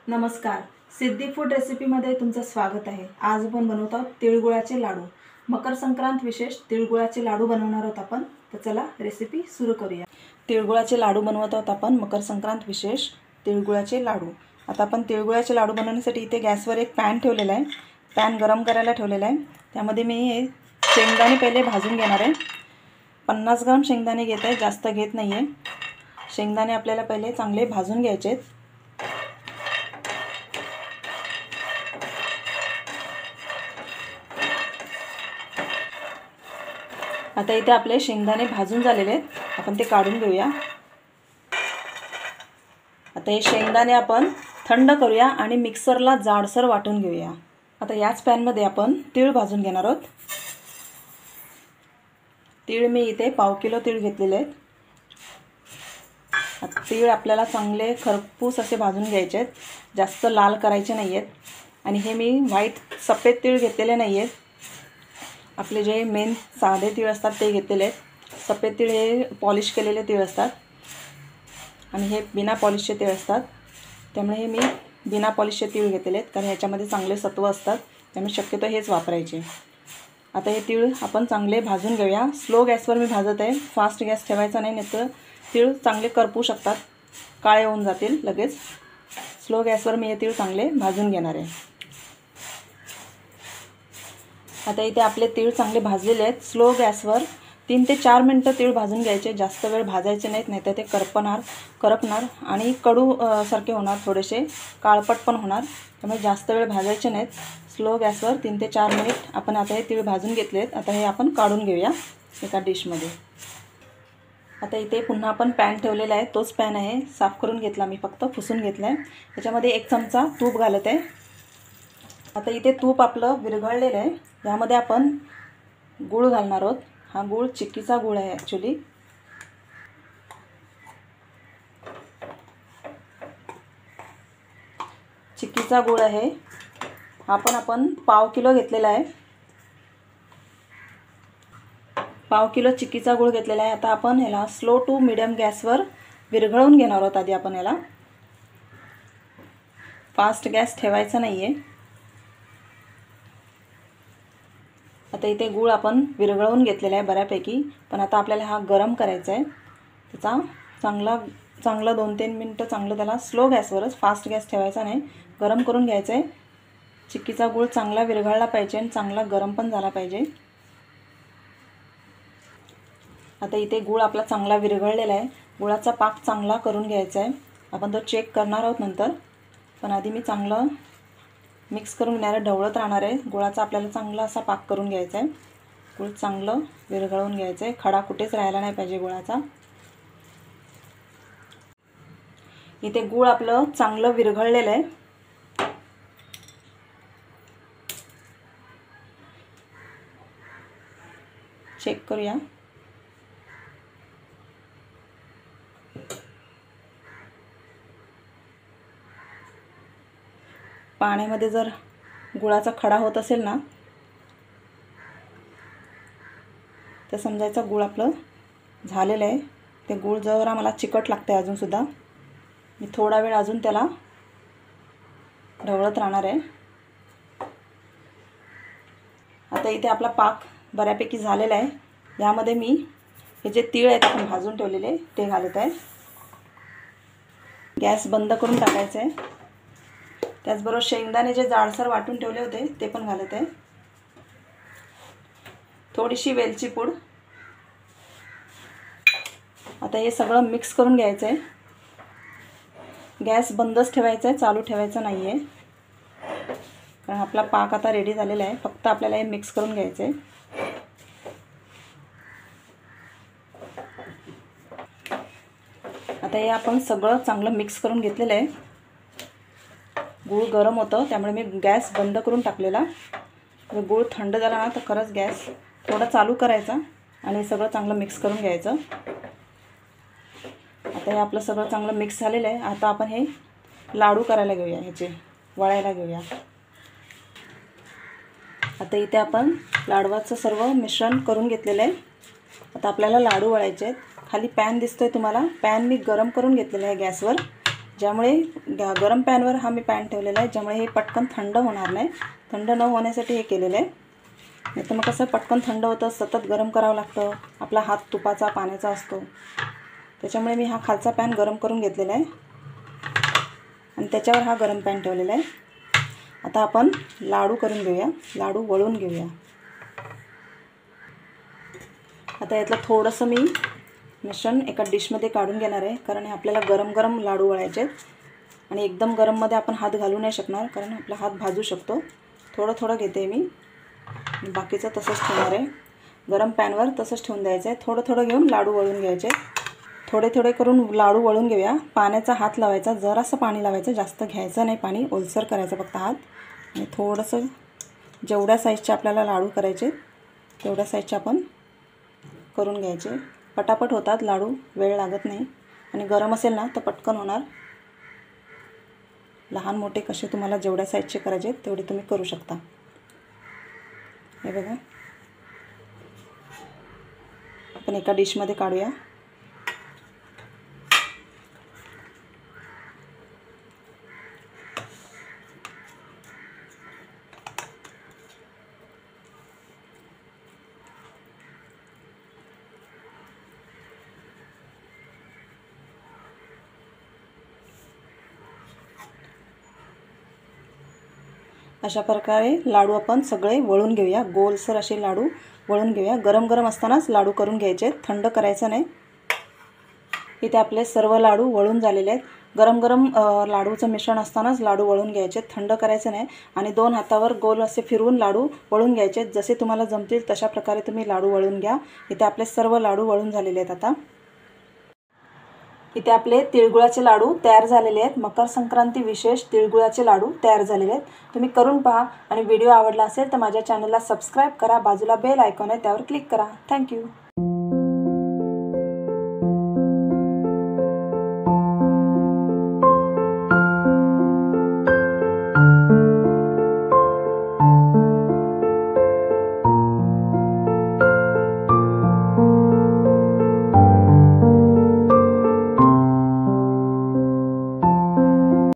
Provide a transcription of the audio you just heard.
नमस्कार, सिद्धी फूड रेसिपीमध्ये तुमचं स्वागत आहे। आज आपण बनवत आहोत तिळगुळाचे लाडू। मकर संक्रांत विशेष तिळगुळाचे लाडू बनवणार आहोत आपण। तर चला रेसिपी सुरू करूया। तिळगुळाचे लाडू बनवत आहोत आपण, मकर संक्रांत विशेष तिळगुळाचे लाडू। आता आपण तिळगुळाचे लाडू बनवण्यासाठी इथे गॅसवर एक पॅन ठेवलेला आहे। पॅन गरम करायला ठेवलेला आहे। त्यामध्ये मी हे शेंगदाणे पहिले भाजून घेणार आहे। 50 ग्राम शेंगदाणे घेत आहे, जास्त घेत नाहीये। शेंगदाणे आपल्याला पहिले चांगले भाजून घ्यायचे आहेत। आता इथे आपले शेंगदाणे भाजून झालेले आहेत, आपण ते काढून घेऊया। आता हे शेंगदाणे आपण थंड करूया आणि मिक्सरला जाडसर वाटून घेऊया। आता याच पॅनमध्ये आपण तीळ भाजून घेणार आहोत। तीळ मी इथे 1/2 किलो तीळ घेतलेले आहेत। तीळ आपल्याला चांगले खरपूस असे भाजून घ्यायचे आहेत, जास्त लाल करायचे नाही आहेत। आणि हे मी व्हाईट सफेद तीळ घेतलेले नाही आहेत, आपले जे मेन साधे तीळ असतात ते घेतलेले आहेत। सफेद तीळ हे पॉलिश केलेले तीळ असतात आणि हे बिना पॉलिशचे तीळ असतात, त्यामुळे हे मी बिना पॉलिशचे तीळ घेतलेले आहेत, कारण ह्याच्यामध्ये चांगले सत्व असतात, त्यामुळे शक्यतो हेच वापरायचे। आता हे तीळ आपण चांगले भाजून घेऊया। स्लो गॅसवर मी भाजत आहे, फास्ट गॅस ठेवायचा नाही, नाहीतर तीळ चांगले करपू शकतात, काळे होऊन जातील लगेच। स्लो गॅसवर मी हे तीळ चांगले भाजून घेणार आहे। आता इथे आपले तीळ चांगले भाजलेले आहेत। स्लो गॅसवर 3 ते 4 मिनिटं तीळ भाजून घ्यायचे, जास्त वेळ भाजायचे नाहीत, नाहीतर ते करपणार आणि कडू सारखे होणार, थोडेसे काळपट पण होणार, त्यामुळे जास्त वेळ भाजायचे नाहीत। स्लो गॅसवर 3 ते 4 मिनिट आपण आता हे तीळ भाजून घेतले आहेत। आता हे आपण काढून घेऊया एका डिशमध्ये। आता इथे पुन्हा आपण पॅन ठेवलेला आहे, तोच पॅन आहे, साफ करून घेतला मी, फक्त पुसून घेतला आहे। त्याच्यामध्ये 1 चमचा तूप घालत आहे। आता इथे तूप आपलं विरघळलेलं आहे, यामध्ये आपण गूळ घालणार आहोत। हा गूळ चिक्कीचा गूळ आहे ॲक्च्युली। चिक्कीचा गूळ आहे, हा पण आपण 1/2 किलो घेतलेला आहे। 1/2 किलो चिक्कीचा गूळ घेतलेला आहे। आता आपण ह्याला स्लो टू मीडियम गॅसवर विरघळवून घेणार आहोत। आधी आपण ह्याला फास्ट गॅस ठेवायचा नाही आहे। आता इथे गूळ आपण विरघळवून घेतलेला आहे बऱ्यापैकी, पण आता आपल्याला हा गरम करायचा आहे। त्याचा चांगला 2-3 मिनिटं चांगलं त्याला स्लो गॅसवरच, फास्ट गॅस ठेवायचा नाही, गरम करून घ्यायचं आहे। चिक्कीचा गूळ चांगला विरघळला पाहिजे आणि चांगला गरम पण झाला पाहिजे। आता इथे गूळ आपला चांगला विरघळलेला आहे, गुळाचा पाक चांगला करून घ्यायचा आहे। आपण तो चेक करणार आहोत नंतर, पण आधी मी चांगलं मिक्स करून घेणार आहे, ढवळत राहणार आहे। गुळाचा आपल्याला चांगला असा पाक करून घ्यायचा आहे, गूळ चांगलं विरघळवून घ्यायचं आहे, खडा कुठेच राहायला नाही पाहिजे गुळाचा। इथे गूळ आपलं चांगलं विरघळलेलं आहे। चेक करूया। पाण्यामध्ये जर गुळाचा खडा होत असेल ना, तर समजायचं गूळ आपलं झालेलं आहे। ते गूळ जरा मला चिकट लागते अजूनसुद्धा, मी थोडा वेळ अजून त्याला ढवळत राहणार आहे। आता इथे आपला पाक बऱ्यापैकी झालेला आहे। यामध्ये मी हे जे तीळ आहेत आपण भाजून ठेवलेले ते घालत आहे। गॅस बंद करून टाकायचं आहे। त्याचबरोबर शेंगदाणे जे जाडसर वाटून ठेवले होते ते पण घालत आहे। थोडीशी वेलची पूड। आता हे सगळं मिक्स करून घ्यायचं आहे। गॅस बंदच ठेवायचा आहे, चालू ठेवायचा नाही आहे, कारण आपला पाक आता रेडी झालेला आहे। फक्त आपल्याला हे मिक्स करून घ्यायचं आहे। आता हे आपण सगळं चांगलं मिक्स करून घेतलेलं आहे। गूळ गरम होतं, त्यामुळे मी गॅस बंद करून टाकलेला। गूळ थंड झाला ना तर खरंच गॅस थोडा चालू करायचा आणि सगळं चांगलं मिक्स करून घ्यायचं। आता हे आपलं सगळं चांगलं मिक्स झालेलं आहे। आता आपण हे लाडू करायला घेऊया, ह्याचे वळायला घेऊया। आता इथे आपण लाडवाचं सर्व मिश्रण करून घेतलेलं आहे। आता आपल्याला लाडू वळायचे आहेत। खाली पॅन दिसतोय तुम्हाला, पॅन मी गरम करून घेतलेला आहे गॅसवर, ज्यामुळे गरम पॅनवर हा मी पॅन ठेवलेला आहे, ज्यामुळे हे पटकन थंड होणार नाही. थंड न होण्यासाठी हे केलेलं आहे. नाही तर मग कसं पटकन थंड होतं, सतत गरम करावं लागतं, आपला हात तुपाचा पाण्याचा असतो. त्याच्यामुळे मी हा खालचा पॅन गरम करून घेतलेला आहे आणि त्याच्यावर हा गरम पॅन ठेवलेला आहे. आता आपण लाडू करून घेऊया, लाडू वळून घेऊया. आता यातलं थोडंसं मी मिश्रण एका डिशमध्ये काढून घेणार आहे, कारण हे आपल्याला गरम गरम लाडू वळायचे आहेत आणि एकदम गरममध्ये आपण हात घालू नाही शकणार, कारण आपला हात भाजू शकतो. थोडं थोडं घेते मी, बाकीचं तसंच ठेवणार आहे. गरम पॅनवर तसंच ठेवून द्यायचं आहे. थोडं थोडं घेऊन लाडू वळून घ्यायचे. थोडे थोडे करून लाडू वळून घेऊया. पाण्याचा हात लावायचा, जरासं पाणी लावायचं, जास्त घ्यायचं नाही पाणी, ओलसर करायचं फक्त हात. आणि थोडंसं जेवढ्या साईजचे आपल्याला लाडू करायचे तेवढ्या साईजचे आपण करून घ्यायचे. पटापट होतात लाडू, वेळ लागत नाही आणि गरम असेल ना तर पटकन होणार. लहान मोठे कसे तुम्हाला जेवढ्या साईजचे करायचे तेवढे तुम्ही करू शकता. हे बघा, आपण एका डिशमध्ये काढूया. अशा प्रकारे लाडू आपण सगळे वळून घेऊया. गोलसर असे लाडू वळून घेऊया. गरम गरम असतानाच लाडू करून घ्यायचे, थंड करायचं नाही. इथे आपले सर्व लाडू वळून झालेले आहेत. गरम गरम लाडूचं मिश्रण असतानाच लाडू वळून घ्यायचे, थंड करायचं नाही. आणि 2 हातावर गोल असे फिरवून लाडू वळून घ्यायचे. जसे तुम्हाला जमतील तशा प्रकारे तुम्ही लाडू वळून घ्या. इथे आपले सर्व लाडू वळून झालेले आहेत. आता इथे आपले तिळगुळाचे लाडू तयार झालेले आहेत. मकर संक्रांती विशेष तिळगुळाचे लाडू तयार झालेले आहेत. तुम्ही करून पहा आणि व्हिडिओ आवडला असेल तर माझ्या चॅनलला सबस्क्राईब करा. बाजूला बेल आयकॉन आहे त्यावर क्लिक करा. थँक्यू.